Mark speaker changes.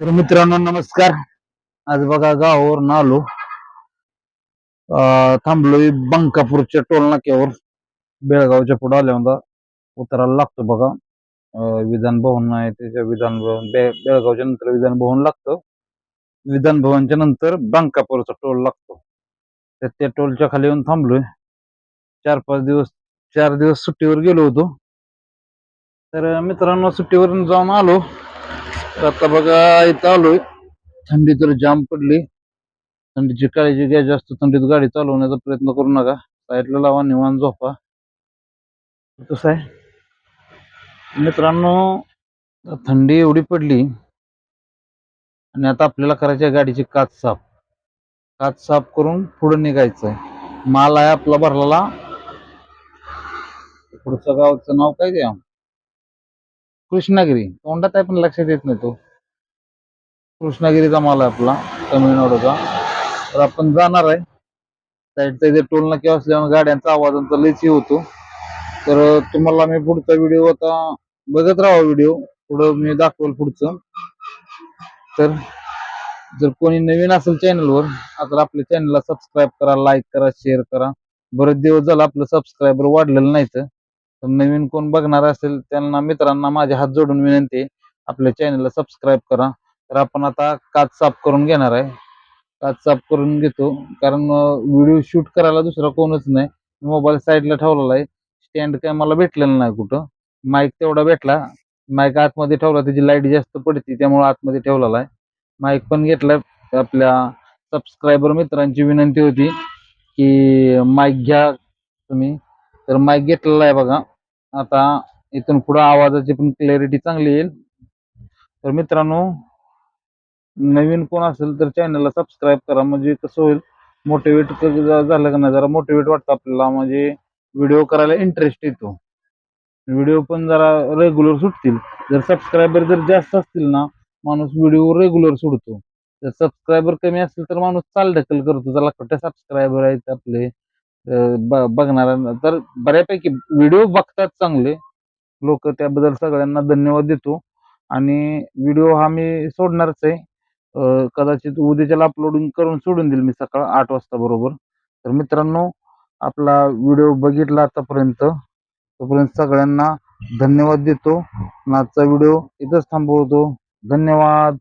Speaker 1: तर मित्रांनो नमस्कार. आज बघा गावावरून आलो. थांबलोय बंकापूरच्या टोल नाक्यावर. बेळगावच्या पुढे आल्यावर उतरायला लागतो बघा. विधान भवन आहे, त्याच्या विधान भवन बेळगावच्या नंतर विधान भवन लागतं. विधान भवनच्या नंतर बंकापूरचा टोल लागतो. तर त्या टोलच्या खाली येऊन थांबलोय. 4 दिवस सुट्टीवर गेलो होतो. तर मित्रांनो सुट्टीवरून जाऊन आलो. तर आता बघा इथं आलोय. थंडी तर जाम पडली. थंडीची काळजी घ्या, जास्त थंडीत गाडी चालवण्याचा प्रयत्न करू नका. साईडला लावा, निवांत झोपा. कसं आहे मित्रांनो, थंडी एवढी पडली आणि आता आपल्याला करायची आहे गाडीची काच साफ करून पुढे निघायचंय. माल आहे आपला भरलेला. पुढचं गावचं नाव काय द्या, कृष्णागिरी. तोंडात आहे पण लक्षात येत नाही. तो कृष्णागिरीचा माल आहे आपला, तमिळनाडूचा. तर आपण जाणार आहे. साईडचा इथे टोल नाके असल्यामुळे गाड्यांचा आवाजांचा लयच होतो. तर तुम्हाला मी पुढचा व्हिडिओ आता बघत राहा. व्हिडिओ पुढं मी दाखवेल पुढचं. तर जर कोणी नवीन असेल चॅनलवर, आता आपल्या चॅनलला सबस्क्राईब करा, लाईक करा, शेअर करा. बरेच दिवस झाला आपलं सबस्क्रायबर वाढलेलं नाही. तर नवीन कोण बघणार असेल त्यांना, मित्रांना माझे हात जोडून विनंती, आपल्या चॅनलला सबस्क्राईब करा. तर आपण आता काच साफ करून घेणार आहे. काच साफ करून घेतो, कारण व्हिडिओ शूट करायला दुसरा कोणच नाही. मोबाईल साईडला ठेवलेला आहे. स्टँड काय मला भेटलेलं नाही कुठं. माईक तेवढा भेटला. माईक आतमध्ये ठेवला, त्याची लाईट जास्त पडते त्यामुळे आतमध्ये ठेवलेला आहे. माईक पण घेतलाय. आपल्या सबस्क्रायबर मित्रांची विनंती होती की माईक घ्या तुम्ही. तर माईक घेतलेला आहे बघा. आता इथून पुढे आवाजाची पण क्लॅरिटी चांगली येईल. तर मित्रांनो, नवीन कोण असेल तर चॅनलला सबस्क्राईब करा. म्हणजे कसं होईल, मोटिवेट झालं का नाही, जरा मोटिवेट वाटतं आपल्याला. म्हणजे व्हिडिओ करायला इंटरेस्ट येतो. व्हिडिओ पण जरा रेग्युलर सुटतील. जर सबस्क्रायबर जर जास्त असतील ना, माणूस व्हिडिओ रेग्युलर सोडतो. जर सबस्क्रायबर कमी असतील तर माणूस चालढकल करतो. त्याला कुठे सबस्क्रायबर आहेत आपले बघणार. तर बऱ्यापैकी व्हिडिओ बघतात चांगले लोक, त्याबद्दल सगळ्यांना धन्यवाद देतो. आणि व्हिडिओ हा मी सोडणारच आहे. कदाचित उद्याच्याला अपलोडिंग करून सोडून देईल मी सकाळ 8 वाजता बरोबर. तर मित्रांनो, आपला व्हिडिओ बघितला आतापर्यंत, तोपर्यंत सगळ्यांना धन्यवाद देतो. आजचा व्हिडिओ इथंच थांबवतो. धन्यवाद.